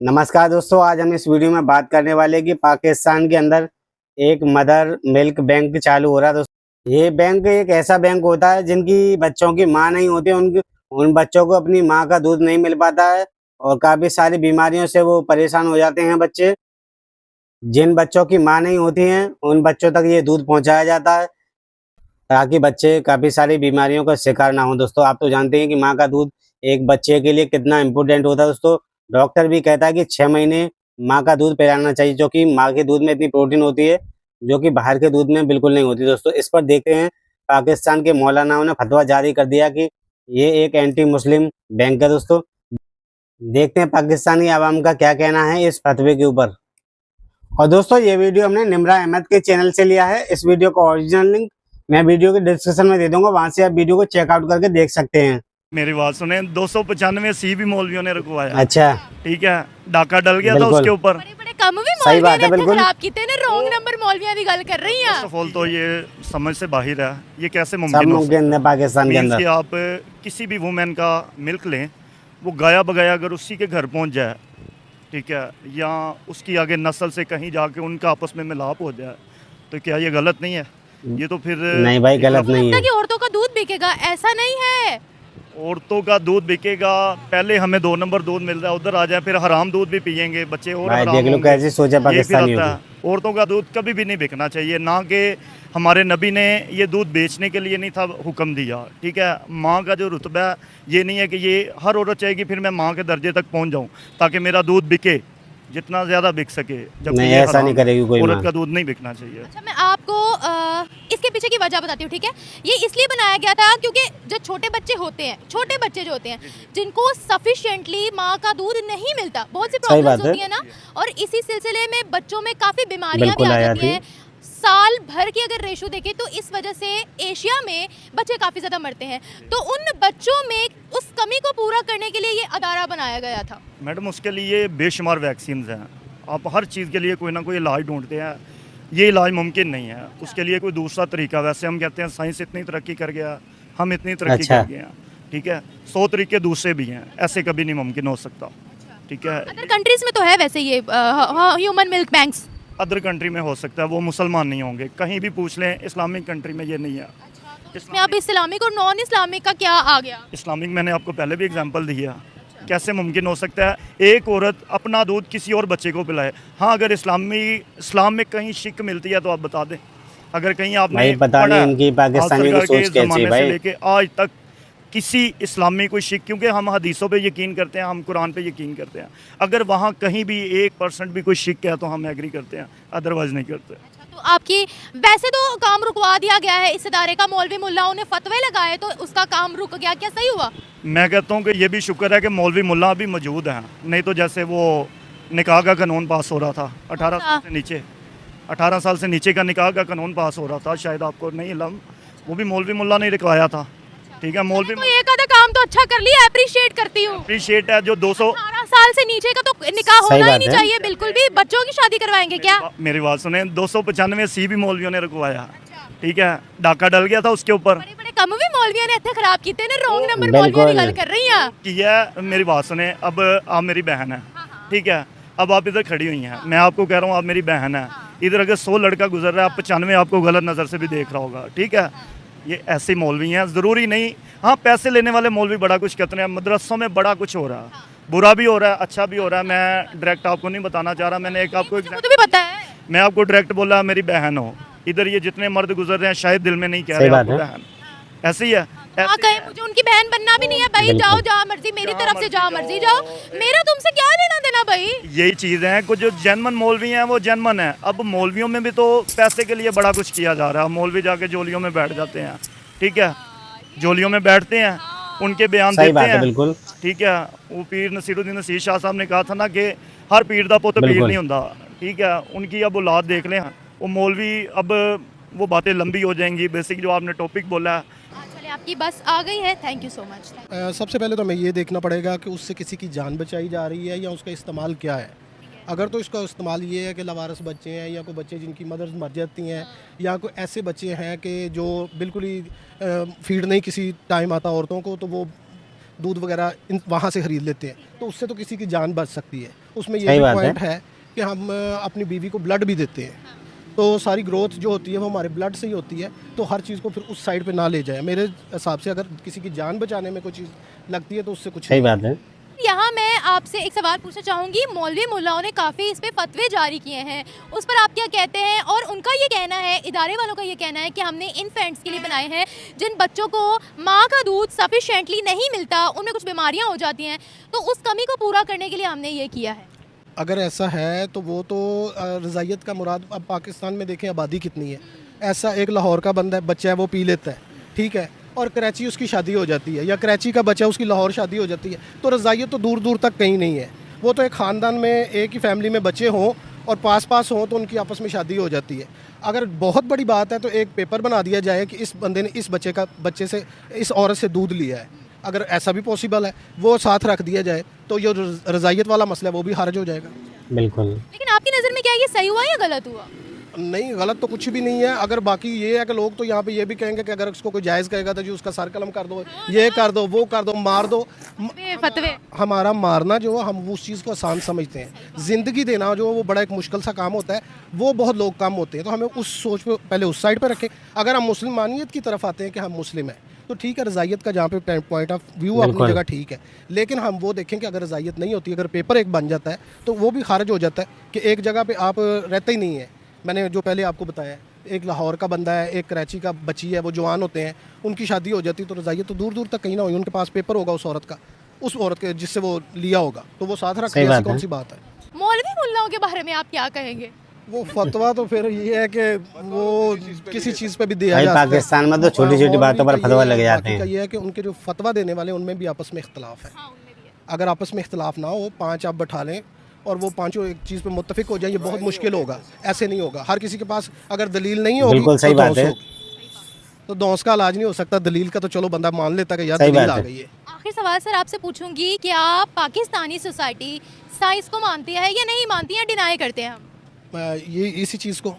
नमस्कार दोस्तों, आज हम इस वीडियो में बात करने वाले हैं कि पाकिस्तान के अंदर एक मदर मिल्क बैंक चालू हो रहा है। दोस्तों, ये बैंक एक ऐसा बैंक होता है जिनकी बच्चों की माँ नहीं होती, उन बच्चों को अपनी माँ का दूध नहीं मिल पाता है और काफ़ी सारी बीमारियों से वो परेशान हो जाते हैं बच्चे। जिन बच्चों की माँ नहीं होती हैं, उन बच्चों तक ये दूध पहुँचाया जाता है ताकि बच्चे काफ़ी सारी बीमारियों का शिकार ना हों। दोस्तों, आप तो जानते हैं कि माँ का दूध एक बच्चे के लिए कितना इम्पोर्टेंट होता है। दोस्तों, डॉक्टर भी कहता है कि 6 महीने माँ का दूध पिलाना चाहिए, जो कि माँ के दूध में इतनी प्रोटीन होती है, जो कि बाहर के दूध में बिल्कुल नहीं होती। दोस्तों, इस पर देखते हैं, पाकिस्तान के मौलानाओं ने फतवा जारी कर दिया कि ये एक एंटी मुस्लिम बैंक है। दोस्तों, देखते हैं पाकिस्तानी आवाम का क्या कहना है इस फतवे के ऊपर। और दोस्तों, ये वीडियो हमने निम्रा अहमद के चैनल से लिया है। इस वीडियो का ओरिजिनल लिंक मैं वीडियो के डिस्क्रिप्शन में दे दूंगा, वहां से आप वीडियो को चेकआउट करके देख सकते हैं। मेरी बात सुने, 295 सी भी मौलवियों ने रखवाया। अच्छा, ठीक है, डाका डल गया था उसके ऊपर। बड़े कम भी सही बात है, बिल्कुल। खराब कीते ने रॉन्ग नंबर मौलवियां दी गल कर रही हैं। फॉल तो ये समझ से बाहर है, ये कैसे सब मुमकिन हो मुमकिन है पाकिस्तान के मीन्स कि अंदर। आप किसी भी वुमेन का मिल्क लें, वो गाया बगाया अगर उसी के घर पहुंच जाए, ठीक है, या उसकी आगे नस्ल से कहीं जाके उनका आपस में मिलाप हो जाए, तो क्या ये गलत नहीं है? ये तो फिर नहीं भाई, गलत नहीं है। कि औरतों का दूध बिकेगा, ऐसा नहीं है। औरतों का दूध बिकेगा, पहले हमें 2 नंबर दूध मिल रहा है, उधर आ जाए फिर हराम दूध भी पियेंगे बच्चे और भाई हराम देख लो होंगे। कैसी सोच है ये फिर पाकिस्तानियों आता की। है। औरतों का दूध कभी भी नहीं बिकना चाहिए, ना कि हमारे नबी ने ये दूध बेचने के लिए नहीं था हुक्म दिया। ठीक है, माँ का जो रुतबा है, ये नहीं है कि ये हर औरत चाहेगी फिर मैं माँ के दर्जे तक पहुँच जाऊँ ताकि मेरा दूध बिके, जितना ज़्यादा बिक सके। जब नहीं, ऐसा नहीं करेगी कोई औरत माँ। का दूध नहीं बिकना चाहिए। अच्छा, मैं आपको इसके पीछे की वजह बताती हूँ, ठीक है। ये इसलिए बनाया गया था क्योंकि जो छोटे बच्चे होते हैं, छोटे बच्चे जो होते हैं, जिनको सफिशिएंटली माँ का दूध नहीं मिलता, बहुत सी प्रॉब्लम्स होती है ना, और इसी सिलसिले में बच्चों में काफ़ी बीमारियाँ भी बिल्कुल आ आया जाती थी। हैं। साल भर की अगर रेशो देखें तो इस वजह से एशिया में बच्चे काफ़ी ज़्यादा मरते हैं। तो उन बच्चों में उस कमी को पूरा करने के लिए ये अदारा बनाया गया था। मैडम, उसके लिए बेशुमार वैक्सीन हैं। आप हर चीज़ के लिए कोई ना कोई इलाज ढूंढते हैं, ये इलाज मुमकिन नहीं है। उसके लिए कोई दूसरा तरीका, वैसे हम कहते हैं साइंस इतनी तरक्की कर गया, हम इतनी तरक्की कर गए हैं, ठीक है, 100 तरीके दूसरे भी हैं, ऐसे कभी नहीं मुमकिन हो सकता। ठीक है, अदर कंट्रीज में तो है वैसे ये human milk banks. Other country में हो सकता है, वो मुसलमान नहीं होंगे, कहीं भी पूछ लें, इस्लामिक कंट्री में ये नहीं है। इसमें अब इस्लामिक और नॉन इस्लामिक का क्या आ गया? इस्लामिक मैंने आपको पहले भी एग्जांपल दिया, कैसे मुमकिन हो सकता है एक औरत अपना दूध किसी और बच्चे को पिलाए। हाँ, अगर इस्लाम में कहीं शिक मिलती है तो आप बता दें। अगर कहीं आपने भाई पता नहीं इनकी पाकिस्तानियों की सोच कैसी है भाई। लेके आज तक किसी इस्लामी कोई शिक, क्योंकि हम हदीसों पे यकीन करते हैं, हम कुरान पे यकीन करते हैं, अगर वहाँ कहीं भी 1% भी कोई शिक है तो हम एग्री करते हैं, अदरवाइज नहीं करते। तो आपकी वैसे तो काम रुकवा दिया गया है इस इदारे का, मौलवी मुल्लाओं ने फतवे लगाए तो उसका काम रुक गया, क्या सही हुआ? मैं कहता हूँ कि ये भी शुक्र है कि मौलवी मुल्ला भी मौजूद हैं, नहीं तो जैसे वो निकाह का कानून पास हो रहा था 18 साल से नीचे, 18 साल से नीचे का निकाह का कानून पास हो रहा था, शायद आपको नहीं इल्म, वो भी मौलवी मुल्ला ने लिखवाया था। ठीक है, मौलवी तो एक आधा काम तो अच्छा कर लिया, अप्रिशिएट करती हूँ। अप्रिशिएट है जो 200 18 साल से नीचे का तो निकाह सही होना ही बात नहीं है। चाहिए, बिल्कुल भी। बच्चों की शादी करवाएंगे क्या? मेरी बात सुने, 295 सी भी मौलवियों ने रखवाया। ठीक है, डाका डल गया था उसके ऊपर। बड़े बड़े कम भी मौलवियों ने इतने खराब कीते ने, रॉन्ग नंबर बिल्कुल। मौलवियों की गल कर रही हैं। किया, मेरी बात सुने, अब आप मेरी बहन है, ठीक है, अब आप इधर खड़ी हुई हैं, मैं आपको कह रहा हूँ आप मेरी बहन है, इधर अगर 100 लड़का गुजर रहा है, आप 95 आपको गलत नज़र से भी देख रहा होगा। ठीक है, ये ऐसे मौलवी हैं, ज़रूरी नहीं। हाँ, पैसे लेने वाले मौलवी बड़ा कुछ कहते हैं, मदरसों में बड़ा कुछ हो रहा है, बुरा भी हो रहा है, अच्छा भी हो रहा है। मैं डायरेक्ट आपको नहीं बताना चाह रहा, मैंने एक आपको मुझे भी पता है। मैं आपको डायरेक्ट बोला मेरी बहन हो, इधर ये जितने मर्द गुजर रहे हैं शायद दिल में नहीं कह सही रहे बात आपको है। बहन, ऐसे ही है। हाँ, कहीं मुझे उनकी बहन बनना भी नहीं है भाई, बिल्कुल। जाओ जहाँ मर्जी, मेरी तरफ से जहाँ मर्जी जाओ, मेरा तुमसे क्या लेना देना भाई। यही चीज़ है, कुछ जो जनमन मौलवी हैं वो जनमन है। अब मौलवियों में भी तो पैसे के लिए बड़ा कुछ किया जा रहा है, मौलवी जाके जोलियों में बैठ जाते हैं, ठीक है, जोलियों में बैठते हैं, उनके बयान सही देते बात है, हैं, बिल्कुल। ठीक है। वो पीर नसीरुद्दीन नसीर शाह साहब ने कहा था ना कि हर पीर दा पुत पीर बिल्कुल। नहीं होता, ठीक है, उनकी अब औलाद देख लें, वो मौलवी, अब वो बातें लंबी हो जाएंगी। बेसिक जो आपने टॉपिक बोला है, चले, आपकी बस आ गई है, थैंक यू सो मच। सबसे पहले तो हमें ये देखना पड़ेगा कि उससे किसी की जान बचाई जा रही है या उसका इस्तेमाल क्या है। अगर तो इसका इस्तेमाल ये है कि लवारस बच्चे हैं या कोई बच्चे जिनकी मदर्स मर जाती हैं या कोई ऐसे बच्चे हैं कि जो बिल्कुल ही फीड नहीं किसी टाइम आता औरतों को, तो वो दूध वगैरह वहाँ से खरीद लेते हैं, तो उससे तो किसी की जान बच सकती है। उसमें ये सही भी बात पॉइंट है कि हम अपनी बीवी को ब्लड भी देते हैं, तो सारी ग्रोथ जो होती है वो हमारे ब्लड से ही होती है। तो हर चीज़ को फिर उस साइड पे ना ले जाए। मेरे हिसाब से अगर किसी की जान बचाने में कोई चीज़ लगती है तो उससे कुछ सही नहीं। बात है। यहाँ मैं आपसे एक सवाल पूछना चाहूँगी, मौलवी मुल्लाओं ने काफ़ी इस पे फतवे जारी किए हैं, उस पर आप क्या कहते हैं? और उनका ये कहना है, इदारे वालों का ये कहना है कि हमने इन्फेंट्स के लिए बनाए हैं जिन बच्चों को माँ का दूध सफिशेंटली नहीं मिलता, उनमें कुछ बीमारियाँ हो जाती हैं, तो उस कमी को पूरा करने के लिए हमने ये किया है। अगर ऐसा है तो वो तो रज़ाइयत का मुराद, अब पाकिस्तान में देखें आबादी कितनी है। ऐसा एक लाहौर का बंदा है, बच्चा है, वो पी लेता है, ठीक है, और कराची उसकी शादी हो जाती है, या कराची का बच्चा उसकी लाहौर शादी हो जाती है, तो रज़ाइयत तो दूर दूर तक कहीं नहीं है। वो तो एक ख़ानदान में एक ही फैमिली में बच्चे हों और पास पास हों तो उनकी आपस में शादी हो जाती है। अगर बहुत बड़ी बात है तो एक पेपर बना दिया जाए कि इस बंदे ने इस बच्चे से, इस औरत से दूध लिया है। अगर ऐसा भी पॉसिबल है, वो साथ रख दिया जाए, तो ये रज़ाइयत वाला मसला है वो भी हर्ज हो जाएगा। बिल्कुल। लेकिन आपकी नज़र में क्या ये सही हुआ या गलत हुआ? नहीं, गलत तो कुछ भी नहीं है। अगर बाकी ये है कि लोग तो यहाँ पे ये भी कहेंगे कि अगर उसको कोई जायज़ कहेगा तो जी उसका सर कलम कर दो, ये कर दो, वो कर दो, मार दो। फतवे हमारा मारना जो है, हम उस चीज़ को आसान समझते हैं। ज़िंदगी देना जो है वो बड़ा एक मुश्किल सा काम होता है, वो बहुत लोग काम होते हैं। तो हमें उस सोच पे पहले उस साइड पे रखें। अगर हम मुसलमानियत की तरफ आते हैं कि हम मुस्लिम हैं, तो ठीक है, रज़ाइयत का जहाँ पे पॉइंट ऑफ व्यू अपनी जगह ठीक है, लेकिन हम वो देखें कि अगर रज़ाइयत नहीं होती, अगर पेपर एक बन जाता है तो वो भी खारिज हो जाता है कि एक जगह पे आप रहते ही नहीं है। मैंने जो पहले आपको बताया, एक लाहौर का बंदा है, एक कराची का बच्ची है, वो जवान होते हैं, उनकी शादी हो जाती है, तो रज़ाइयत तो दूर दूर तक कहीं ना हुई, उनके पास पेपर होगा उस औरत का, उस औरत के जिससे वो लिया होगा, तो वो साथ रख दिया, ऐसी कौन सी बात है। मौलवी मुल्लाओं के बारे में आप क्या कहेंगे? वो फतवा तो फिर ये है कि वो किसी चीज़ पे भी दिया भाई जाता है। पाकिस्तान में तो छोटी-छोटी बातों पर फतवा लग जाते हैं। ये है कि उनके जो फतवा देने वाले उनमें भी आपस में इख्तलाफ है। अगर आपस में इख्तलाफ ना हो, 5 आप बैठा लें और वो पांचों एक चीज़ पे मुत्तफिक हो जाए, ये बहुत मुश्किल होगा। ऐसे नहीं होगा। हर किसी के पास अगर दलील नहीं होगी बिल्कुल सही तो बात दौस है। होगी। तो दौस का इलाज नहीं हो सकता, दलील का तो चलो बंदा मान लेता कि यार सही दलील बात आ है। गई है। आखिर सवाल सर आपसे पूछूंगी, क्या पाकिस्तानी सोसाइटी साइंस को मानती है या नहीं मानती है, डिनाई करते हैं हम? ये इसी चीज़ को,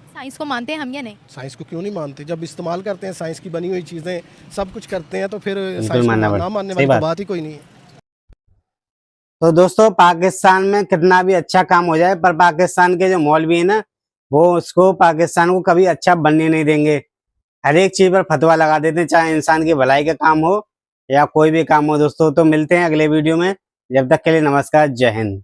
साइंस को मानते हैं हम या नहीं? साइंस को क्यों नहीं मानते? जब इस्तेमाल करते हैं साइंस की बनी हुई चीज़ें, सब कुछ करते हैं, तो फिर साइंस को मानना ना पड़ता। मानने सही वाली तो बात। बात ही कोई नहीं है। तो दोस्तों पाकिस्तान में कितना भी अच्छा काम हो जाए, पर पाकिस्तान के जो मौलवी है ना, वो उसको पाकिस्तान को कभी अच्छा बनने नहीं देंगे। हर एक चीज पर फतवा लगा देते हैं, चाहे इंसान की भलाई का काम हो या कोई भी काम हो। दोस्तों तो मिलते हैं अगले वीडियो में, जब तक के लिए नमस्कार, जय हिंद।